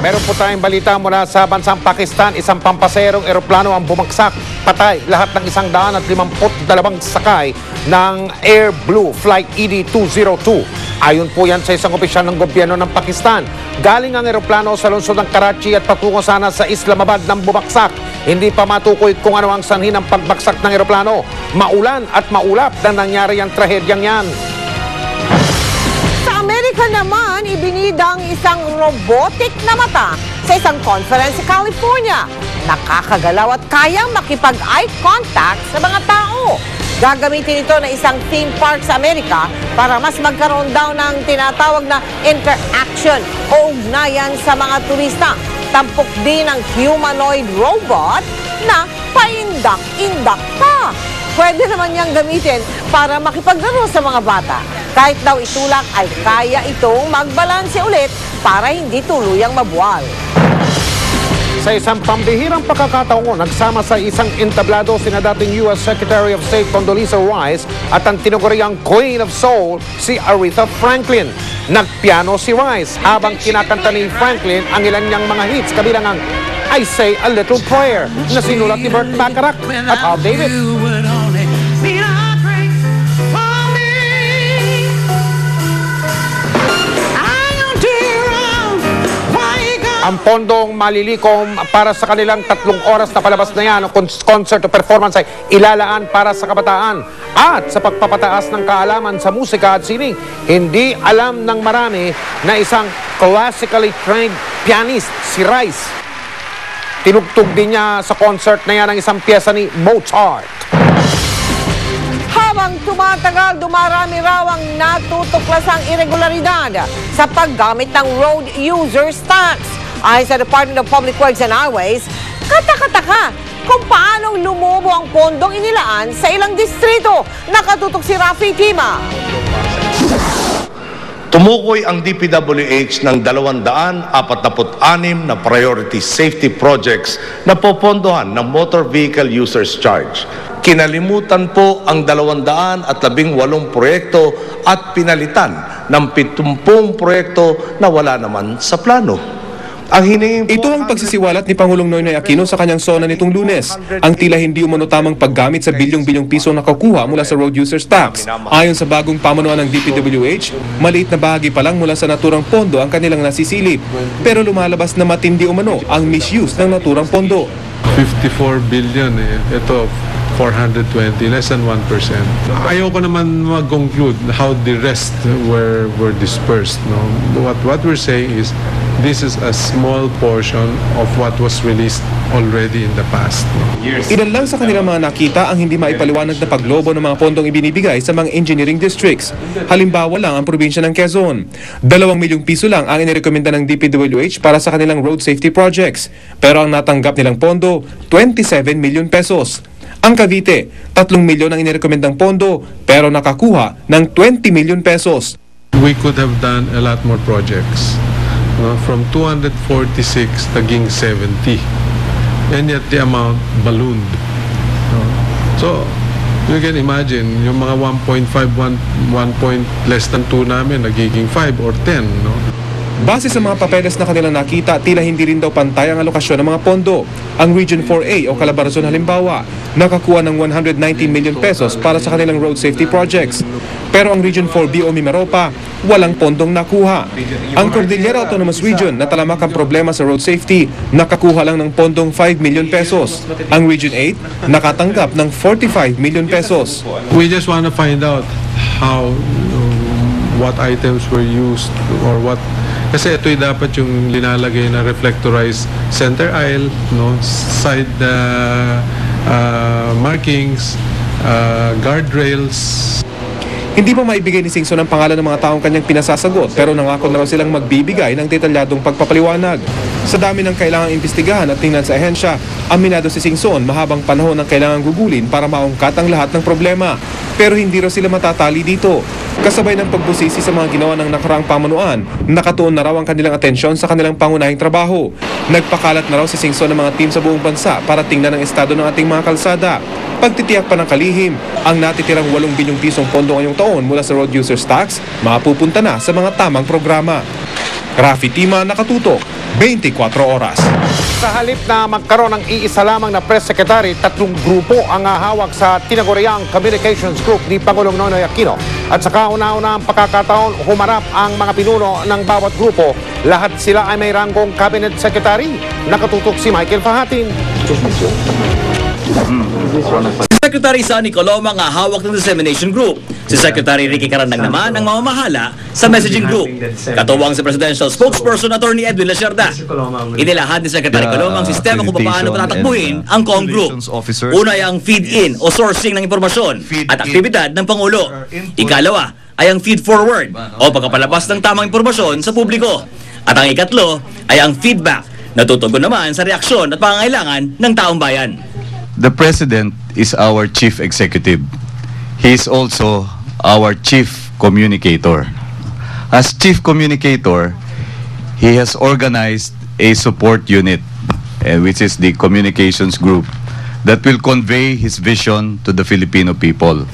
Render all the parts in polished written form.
Meron po tayong balita mula sa bansang Pakistan. Isang pampaserong eroplano ang bumagsak. Patay lahat ng 152 sakay ng Air Blue Flight ED-202. Ayon po yan sa isang opisyal ng gobyerno ng Pakistan. Galing ang eroplano sa lungsod ng Karachi at patungo sana sa Islamabad nang bumagsak. Hindi pa matukoy kung ano ang sanhi ng pagbagsak ng eroplano. Maulan at maulap na nangyari ang trahedyang yan. Sa Amerika naman, ibinidang isang robotic na mata sa isang conference sa California. Nakakagalaw at kayang makipag-eye contact sa mga tao. Gagamitin ito na isang theme park sa Amerika para mas magkaroon daw ng tinatawag na interaction o ugnayan sa mga turista. Tampok din ang humanoid robot na paindak-indak pa. Pwede naman niyang gamitin para makipaglaro sa mga bata. Kahit daw itulak ay kaya itong magbalanse ulit para hindi tuluyang mabuwal. Sa isang pambihirang pagkakataon, nagsama sa isang entablado sina dating U.S. Secretary of State Condoleezza Rice at ang tinuguriang Queen of Soul, si Aretha Franklin. Nagpiano si Rice habang kinakanta ni Franklin ang ilan niyang mga hits, kabilang ang I Say a Little Prayer na sinulat ni Burt Bacharach at Hal David. Ang pondong malilikom para sa kanilang 3 oras na palabas na yan, ang concert o performance ay ilalaan para sa kabataan at sa pagpapataas ng kaalaman sa musika at sining. Hindi alam ng marami na isang classically trained pianist, si Rice. Tinugtog din niya sa concert na yan ang isang piyesa ni Mozart. Habang tumatagal, dumarami raw ang natutuklasang irregularidad sa paggamit ng road users tax. Ayon sa Department of Public Works and Highways, kataka-taka kung paanong lumubo ang pondong inilaan sa ilang distrito. Nakatutok si Rafi Tima. Tumukoy ang DPWH ng 246 na priority safety projects na popondohan ng Motor Vehicle Users Charge. Kinalimutan po ang 218 proyekto at pinalitan ng 70 proyekto na wala naman sa plano. Ito ang pagsisiwalat ni Pangulong Noynoy Aquino sa kanyang SONA nitong Lunes. Ang tila hindi umano tamang paggamit sa bilyong-bilyong piso na nakukuha mula sa road users tax. Ayon sa bagong pamunuan ng DPWH, maliit na bahagi pa lang mula sa naturang pondo ang kanilang nasisilip. Pero lumalabas na matindi umano ang misuse ng naturang pondo. 54 billion ito 420, less than 1%. Ayoko naman mag-conclude how the rest were dispersed. No? What we're saying is this is a small portion of what was released already in the past. Ilan lang sa kanilang mga nakita ang hindi maipaliwanag na paglobo ng mga pondong ibinibigay sa mga engineering districts. Halimbawa lang ang probinsya ng Quezon. 2 milyong piso lang ang inirekomenda ng DPWH para sa kanilang road safety projects. Pero ang natanggap nilang pondo, 27 million pesos. Ang Cavite, 3 milyon ang inirekomendang pondo pero nakakuha ng 20 million pesos. We could have done a lot more projects. From 246 naging 70. And yet the amount ballooned. So, you can imagine, yung mga 1 point less than 2 namin, nagiging 5 or 10. No? Base sa mga papeles na kanilang nakita, tila hindi rin daw pantay ang alokasyon ng mga pondo. Ang Region 4A o Calabarzon halimbawa, nakakuha ng 190 million pesos para sa kanilang road safety projects. Pero ang Region 4B o Mimaropa, walang pondong nakuha. Ang Cordillera Autonomous Region na talamak ang problema sa road safety, nakakuha lang ng pondong 5 million pesos. Ang Region 8, nakatanggap ng 45 million pesos. We just want to find out how, what items were used or what. Kasi ito'y dapat yung linalagay na reflectorized center aisle, no, side markings, guardrails. Hindi pa maibigay ni Singson ang pangalan ng mga taong kanyang pinasasagot pero nangako na raw silang magbibigay ng detalyadong pagpapaliwanag. Sa dami ng kailangang imbestigahan at tingnan sa ahensya, aminado si Singson mahabang panahon ang kailangang gugulin para maungkat ang lahat ng problema. Pero hindi raw sila matatali dito. Kasabay ng pagbusisi sa mga ginawa ng nakaraang pamunuan, nakatuon na raw ang kanilang atensyon sa kanilang pangunahing trabaho. Nagpakalat na raw si Singson ng mga team sa buong bansa para tingnan ang estado ng ating mga kalsada. Pagtitiyak pa ng kalihim, ang natitirang 8 bilyong pisong pondo ngayong taon mula sa road users tax, mapupunta na sa mga tamang programa. Rafi Tima, nakatutok. 24 oras. Sa halip na magkaroon ng iisa lamang na press secretary, 3 grupo ang hawak sa tinaguriang Communications Group ni Pangulong Noynoy Aquino. At sa kauna-unahang pagkakataon, humarap ang mga pinuno ng bawat grupo. Lahat sila ay may ranggong cabinet secretary. Nakatutok si Michael Fahatin. Secretary Sonny Coloma ang hawak ng Dissemination Group. Si Secretary Ricky Carandang naman ang mamamahala sa Messaging Group. Katuwang si Presidential Spokesperson Attorney Edwin Lacerda. Inilahad ni Secretary Coloma ang sistema kung paano patatakbuhin ang COM Group. Una ay ang feed-in o sourcing ng impormasyon at aktibidad ng Pangulo. Ikalawa ay ang feed-forward o pagkapalabas ng tamang impormasyon sa publiko. At ang ikatlo ay ang feedback na tutugon naman sa reaksyon at pangangailangan ng taong bayan. The President is our Chief Executive. He is also our Chief Communicator. As Chief Communicator, he has organized a support unit, which is the Communications Group, that will convey his vision to the Filipino people.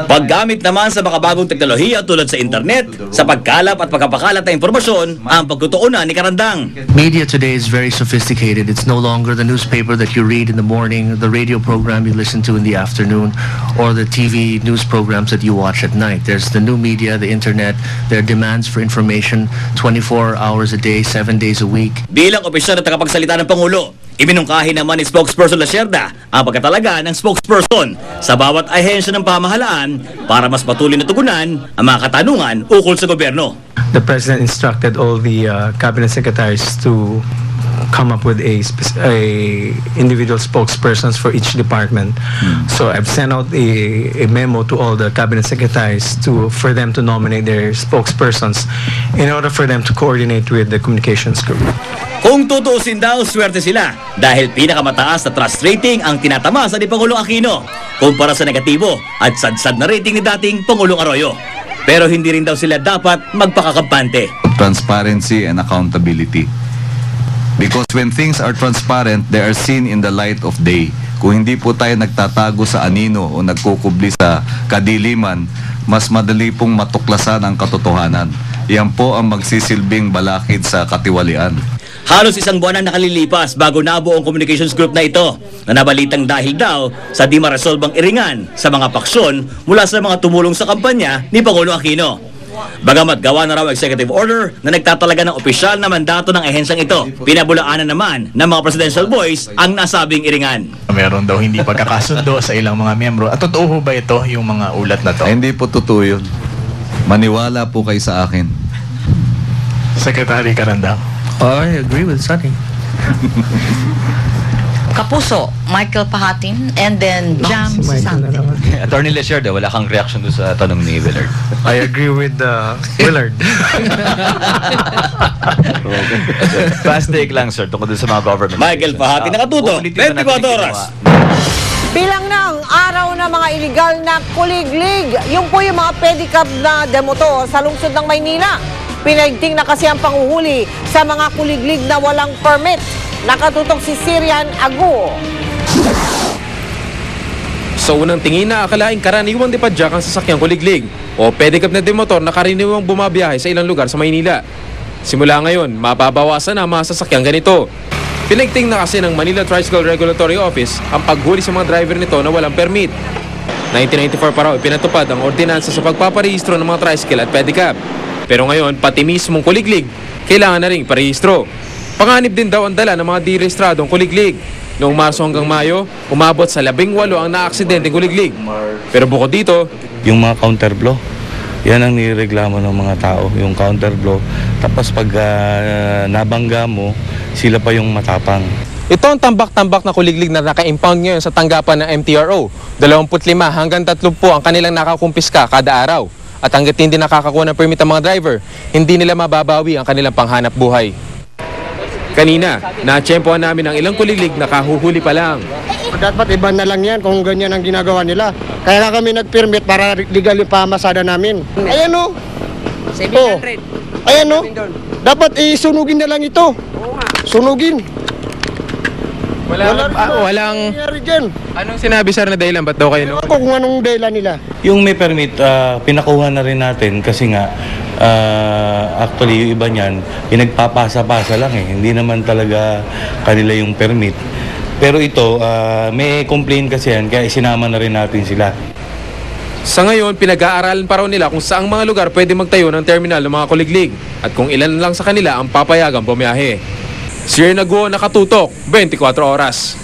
Paggamit naman sa makabagong teknolohiya tulad sa internet, sa pagkalap at pagkapakalat ng impormasyon, ang pagtutuunan ni Carandang. Media today is very sophisticated. It's no longer the newspaper that you read in the morning, the radio program you listen to in the afternoon, or the TV news programs that you watch at night. There's the new media, the internet. There are demands for information 24 hours a day, 7 days a week. Bilang opisyal na tagapagsalita ng Pangulo, ibinungkahi naman ni Spokesperson Lacerda ang pagkatalaga ng spokesperson sa bawat ahensya ng pamahalaan para mas patuloy na tugunan ang mga katanungan ukol sa gobyerno. The President instructed all the cabinet secretaries to come up with a individual spokespersons for each department. So I've sent out a memo to all the cabinet secretaries for them to nominate their spokespersons in order for them to coordinate with the communications group. Kung tutuusin daw, swerte sila dahil pinakamataas na trust rating ang tinatamasa ni Pangulong Aquino kumpara sa negatibo at sadsad na rating ni dating Pangulong Arroyo. Pero hindi rin daw sila dapat magpakakampante. Transparency and accountability. Because when things are transparent, they are seen in the light of day. Kung hindi po tayo nagtatago sa anino o nagkukubli sa kadiliman, mas madali pong matuklasan ang katotohanan. Yan po ang magsisilbing balakid sa katiwalian. Halos 1 buwan na nakalilipas bago nabuo ang communications group na ito na nabalitang dahil daw sa di maresolbang iringan sa mga paksyon mula sa mga tumulong sa kampanya ni Pangulong Aquino. Bagamat gawa na raw executive order na nagtatalaga ng opisyal na mandato ng ahensyang ito, pinabulaanan naman ng mga presidential boys ang nasabing iringan. Meron daw hindi pagkakasundo sa ilang mga miyembro. At totoo ba ito yung mga ulat na to? Hindi po totoo yun. Maniwala po kayo sa akin. Secretary Carandang. I agree with Sonny. Kapuso, Michael Fahatin, and then Jam Sante. Attorney Lacerda, wala kang reaction doon sa tanong ni Willard. I agree with Willard. Fast take lang, sir, tungkol doon sa mga government. Michael Fahatin, nakatuto, 24 oras. Bilang ng araw na mga iligal na kuliglig, yung po yung mga pedicab na demoto sa lungsod ng Maynila. Pinaigting na kasi ang panguhuli sa mga kuliglig na walang permit. Nakatutok si Sirian Agu. Sa unang tingin na akalaing karaniwang depadyak ang sasakyang kuliglig o pedicab na demotor na karaniwang bumabiyahe sa ilang lugar sa Maynila. Simula ngayon, mababawasan ang mga sasakyang ganito. Pinaigting na kasi ng Manila Tricycle Regulatory Office ang paghuli sa mga driver nito na walang permit. 1994 pa raw ipinatupad ang ordinansa sa pagpaparehistro ng mga tricycle at pedicab. Pero ngayon, pati mismong kuliglig, kailangan na rin parehistro. Panganib din daw ang dala ng mga direhistradong kuliglig. Noong Marso hanggang Mayo, umabot sa 18 ang naaksidenteng kuliglig. Pero bukod dito, yung mga counterblow, yan ang nireklamo ng mga tao, yung counterblow. Tapos pag nabangga mo, sila pa yung matapang. ito ang tambak-tambak na kuliglig na naka-impound ngayon sa tanggapan ng MTRO. 25 hanggang 30 po ang kanilang nakakumpiska kada araw. At hanggat hindi nakakakuha ng permit ang mga driver, hindi nila mababawi ang kanilang panghanap buhay. Kanina, natsyempohan namin ang ilang kuliglig na kahuhuli pa lang. Dapat iba na lang yan kung ganyan ang ginagawa nila. Kaya nga kami nag-permit para legal yung pamasada namin. Ayan o. 700. Ayan o. Dapat isunugin na lang ito. Sunugin. Walang... nangyari dyan. Anong sinabi sir na dahilan? Ba't daw kayo? Ako kung anong dahilan nila. Yung may permit, pinakuha na rin natin kasi nga, actually yung iba niyan, pinagpapasa-pasa lang eh. Hindi naman talaga kanila yung permit. Pero ito, may complaint kasi yan, kaya isinama na rin natin sila. Sa ngayon, pinag-aaralan pa raw nila kung saang mga lugar pwede magtayo ng terminal ng mga kuliglig at kung ilan lang sa kanila ang papayagang bumiyahe. Sir Naguo, nakatutok, 24 oras.